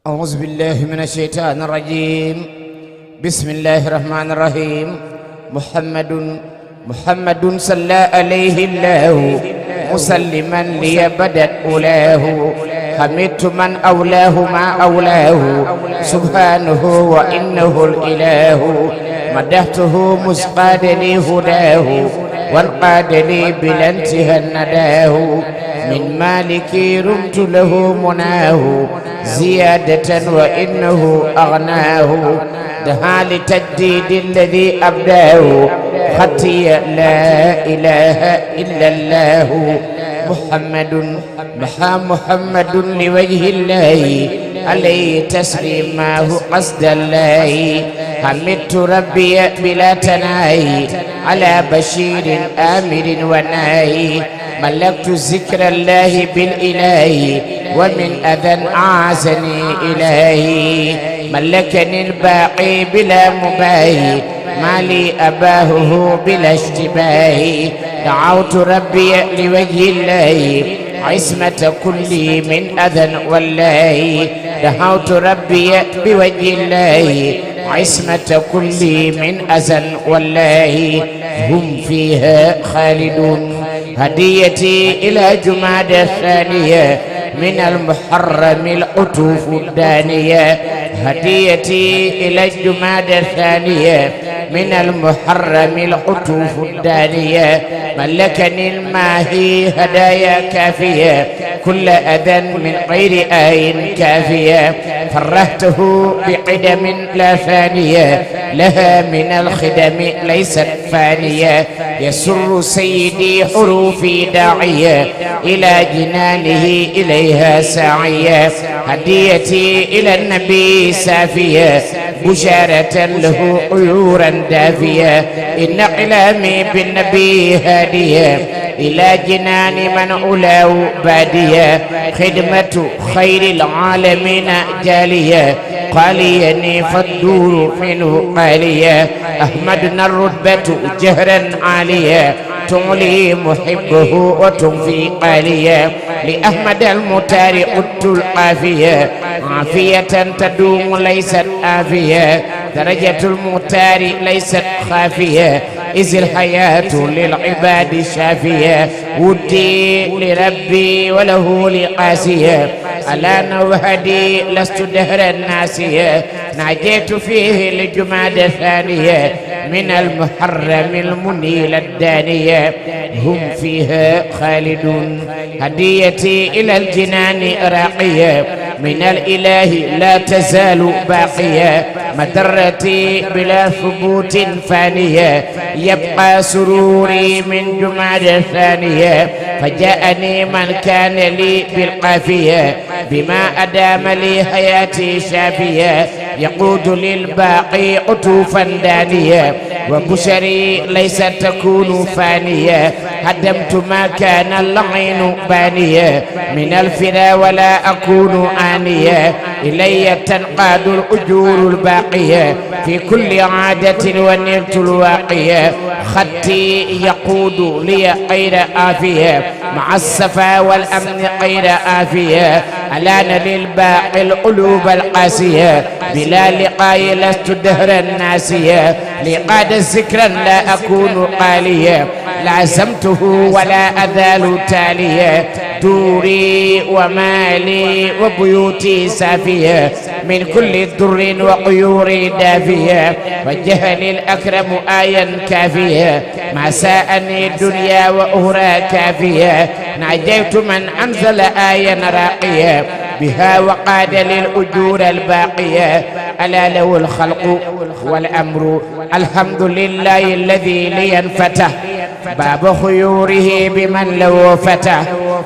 أعوذ بالله من الشيطان الرجيم. بسم الله الرحمن الرحيم. محمد صلى عليه الله مسلما لي بدت أولاه. حمدت من أولاه ما أولاه سبحانه وإنه الإله. مدحته مسقاد لي هداه وانقاد لي بلا انتهى نداه. من مالكي رمت له مناه زيادة وإنه أغناه. دعا لتجديد الذي أبداه خطي لا إله إلا الله. محمد لوجه الله عليه تسليماه قصد الله. حمدت ربي بلا تناهي على بشير آمر وناهي. ملكت ذكر الله بالإله ومن أذى أعزني إلهي. ملكني الباقي بلا مباهي ما لي أباهه بلا اشتباه. دعوت ربي لوجه الله عصمة كل من أذى والله. دعوت ربي بوجه الله عصمة كل من أذى والله. هم فيها خالدون. هديتي إلى جمادى الثانية من المحرم العطوف الدانية. هديتي إلى جمادى الثانية من المحرم العطوف الدانية. ملكني الماهي هدايا كافية كل أذى من غير آين كافية. فرحته بقدم لا ثانية لها من الخدم ليست فانية. يسر سيدي حروفي داعية إلى جنانه إليها ساعية. هديتي إلى النبي سافية بشارة له عيورا دافية. إن أقلامي بالنبي هادية إلى جنان من أولاه بادية. خدمة خير العالمين جالية قاليني فالدور منه قالية. أحمدنا الرتبة جهرا عالية تعلي محبه وتنفي قالية. لأحمد المتار قدت القافية عافية تدوم ليست آفية. درجة المختار ليست خافية إذ الحياة للعباد شافية. ودي لربي وله لقاسية ألا نوهدي لست دهرا ناسية. ناجيت فيه لجماد الثانية من المحرم المنيل الدانية. هم فيها خالدون. هديتي إلى الجنان راقية من الإله لا تزال باقية. مدرتي بلا ثبوت فانية يبقى سروري من جماد الثانية. فجاءني من كان لي بالقافية بما أدام لي حياتي شافية. يقود للباقي عطوفا دانية وبشري ليست تكون فانية. هدمت ما كان اللعين بانية من الفنا ولا أكون آنية. إلي تنقاد الأجور الباقية في كل عادة ونلت الواقية. خطي يقود لي غير آفية مع الصفا والأمن غير آفية. ألان للباقي القلوب القاسية بلا لقاء لست دهرا ناسية. لقاد ذكرا لا أكون قالية لعزمته ولا أزال تالية. دوري ومالي وبيوتي سافية من كل ضر وقيور دافية. وجهني الأكرم آيا كافية ما ساءني الدنيا وأخرى كافية. ناجيت من أنزل آيا راقية بها وقاد للأجور الباقية. ألا له الخلق والأمر الحمد لله الذي لي انفتح باب خيوره بمن له فتح.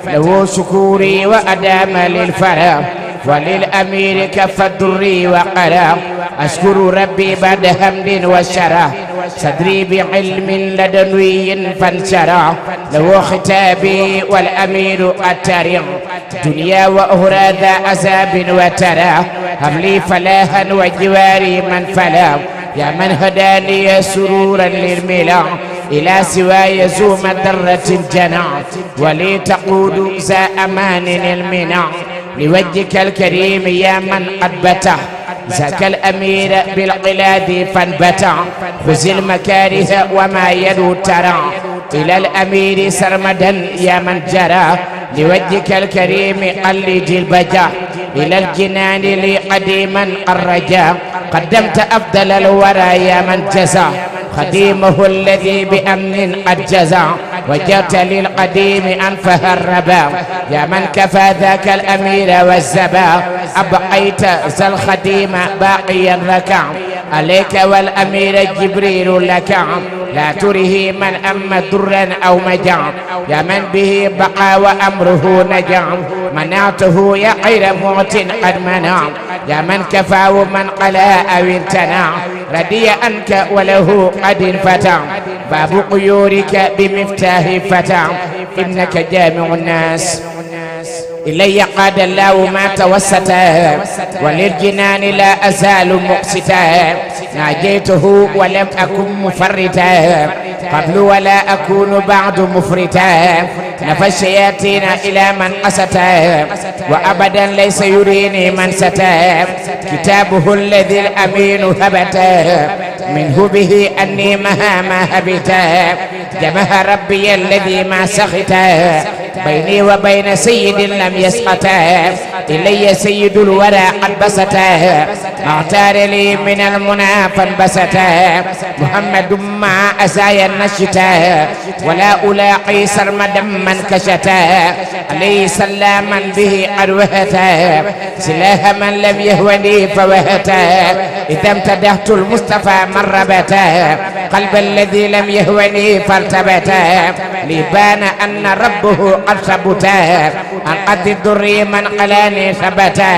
له شكوري وأدام للفرح وللأمير كف الضر وقرا. أشكر ربي بعد حمد وشرع صدري بعلم لدنوي فانشرع. له ختابي والأمير أترع دنيا وأخرى ذا عذاب وترى. هب لي فلاحا وجواري من فلا. يا من هداني سرورا للملا إلى سواي ذو مدرة الجنع. ولي تقود ذا أمان المنع لوجهك الكريم يا من قد بتع زكى الأمير بالقلاد فانبتع خذ المكاره وما يلو ترى إلى الأمير سرمدا يا من جرى لوجهك الكريم قلد البجع إلى الجنان لي قديما الرجاء قدمت أفضل الورى يا من جزع خديمه الذي بأمن قد جزع وجرت للقديم أنفه الربا يا من كفى ذاك الأمير والزبا أبقيت ذا الخديم باقيا ركع عليك والأمير جبريل لك لا تره من أما درا أو مجع يا من به بقى وأمره نجع منعته يا خير موت قد منع يا من كفاه من قلا أو امتنع ردي أنك وله قد انفتح باب قيورك بمفتاح فتح إنك جامع الناس إلي قاد الله ما توستا وللجنان لا أزال مقستا ناجيته ولم أكن مفرتا قبل ولا أكون بعد مفرتا نفى الشياطين إلى من قستا وأبدا ليس يريني من ستا كتابه الذي الأمين هبتا منه به أني مهما هبتا جمه ربي الذي ما سختا بيني وبين سيد لم يسقتا إلي سيد الورى قد بستا اغتار لي من المنى فانبستا محمد مع أزايا النشتا ولا ألاقي سرمدا من كشتا عليه سلاما به قد وهتا سلاح من لم يهوني فوهتا إذا امتدحت المصطفى من ربتا قلب الذي لم يهوني فارتبتا لبان أن ربه قد ثبتا عن قد الضر من قلاني ثبتا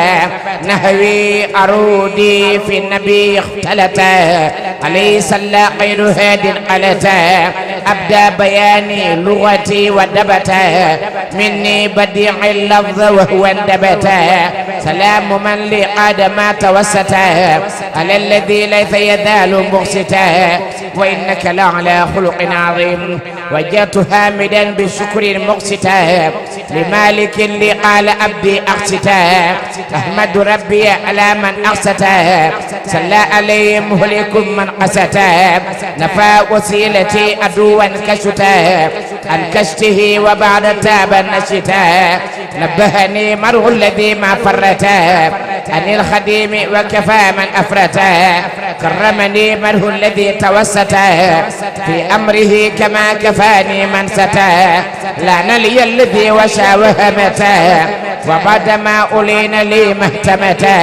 نهوي أرودي في النبي اختلتا عليه صلى غير هاد قلتا أبدى بياني لغتي ودبتا مني بديع اللفظ وهو اندبتا سلام من لقاد ما توستا على الذي ليس يزال مقستا وإنك لعلى خلق عظيم وجدت حامدا بالشكر مقستا لمالك اللي قال أبدي أقستا أحمد ربي على من أقستا صلى عليه مهلك من قستا نفى وسيلتي عدوا كشتا عن كشته وبعد تاب نشتا نبهني مرء الذي ما فرتا عن الخديم وكفى من أفرتا كرمني مرء الذي توستا في أمره كما كفاني من ستا لعن لي الذي وشى وهمتا وبعد ما أولين لي مهتمتا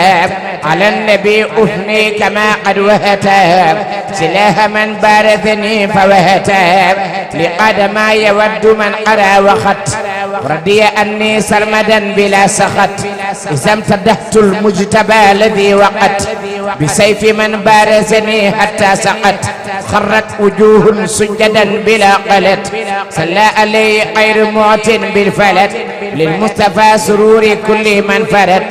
على النبي أثني كما قد وهتا سلاح من بارثني فوهتا لقد ما يود من قرى وخط ردي أني سرمدا بلا سخط إذا امتدحت المجتبى الذي وقت بسيف من بارزني حتى سقط خرت وجوه سجدا بلا قلت صلى عليه غير معت بالفلت للمصطفى سرور كل من فرد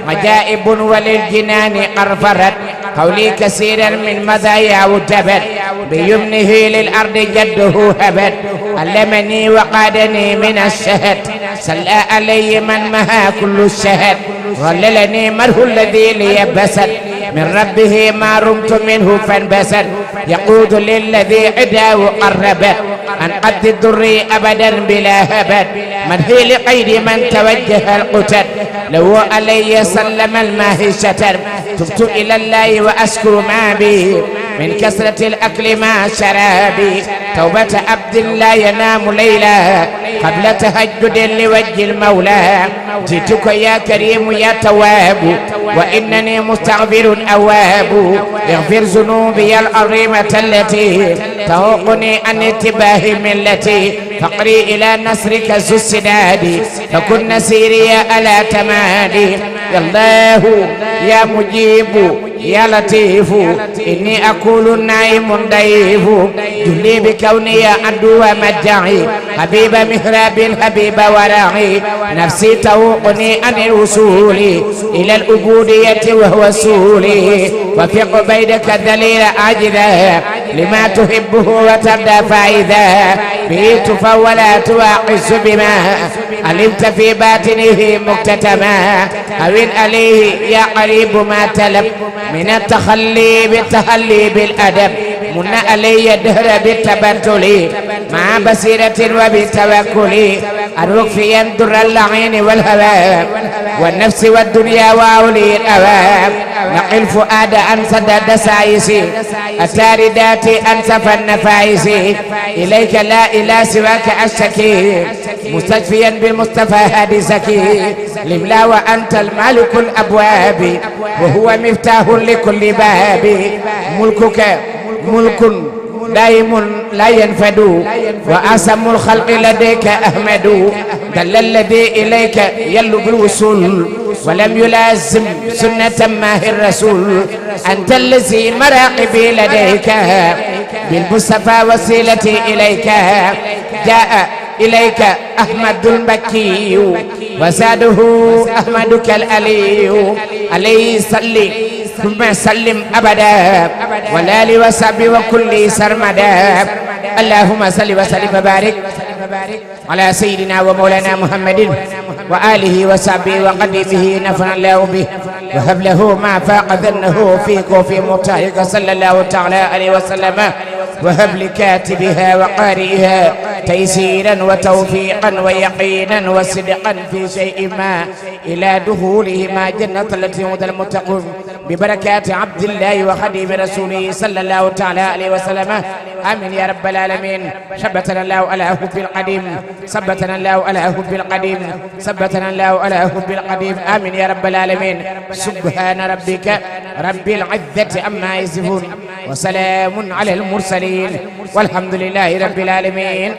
عجائب وللجنان أرفرت قولي كثيرا من مزايا وجبت بيمنه للأرض جده هبت علمني وقادني من الشهد صلى علي من مها كل الشهد ظللني مره الذي ليبسد من ربه ما رمت منه فانبسد يقود للذي عداه قربت عن قد الضر أبدا بلا هبت من هي لقيد من توجه القتل لو علي سلم الماهي شتر تبت إلى الله وأشكر ما به من كثرة الأكل مع شرابي توبة عبد لا ينام ليلا قبل تهجد لوجه المولى جئتك يا كريم يا تواب وإنني مستغفر أواب اغفر ذنوبي العظيمة التي توقني عن اتباه ملتي فقري إلى نصرك ذو السداد فكن نسيري ألا تمادي يا الله يا مجيب يا لطيف إني أقول النائم ضيف جلي بكوني عدو مجاعي حبيب مهراب حبيب ورعي نفسي توقني عن الوصول إلى العبودية وهو سولي وفق بيدك الدليل عاجزا لما تحبه وترضى فإذا به تفولا تواقص بما علمت في باطنه مكتتما أوين عليه يا قريب ما تلب من التخلي بالتخلي بالأدب من علي الدهر بالتبتل مع بصيرة وبالتوكل أروك في يندر اللعين والهوى والنفس والدنيا وأولي الأواب نقل فؤاد أن سدد سايسي التاردات أنسف النفايس إليك لا إله سواك أشتكي مستشفيا بالمصطفى هادي زكي لملا وأنت المالك الأبواب وهو مفتاح لكل باب ملكك ملك دائم لا ينفد وأسم الخلق لديك أحمد دل الذي إليك يلو بالوصول ولم يلازم سنة ماه الرسول أنت الذي مراقبي لديك بالمصطفى وسيلتي إليك جاء إليك أحمد المكي وزاده أحمدك الألي عليه صلي ثم سلم أبدا والآل وصحبه وكل سرمدا اللهم صل وسلم وبارك على سيدنا ومولانا محمد وآله وصحبه وقديمه نفعنا الله به وهب له ما فاق ظنه فيك وفي مبتهلك صلى الله تعالى عليه وسلم وهب لكاتبها وقارئها تيسيرا وتوفيقا ويقينا وصدقا في شيء ما إلى دخوله ما جنة التي وعد المتقون ببركات عبد الله وخديم رسوله صلى الله تعالى عليه وسلم آمين يا رب العالمين. ثبتنا الله على حب القديم ثبتنا الله على حب القديم ثبتنا الله على حب القديم آمين يا رب العالمين. سبحان ربك رب العزة عما يصفون وسلام على المرسلين والحمد لله رب العالمين.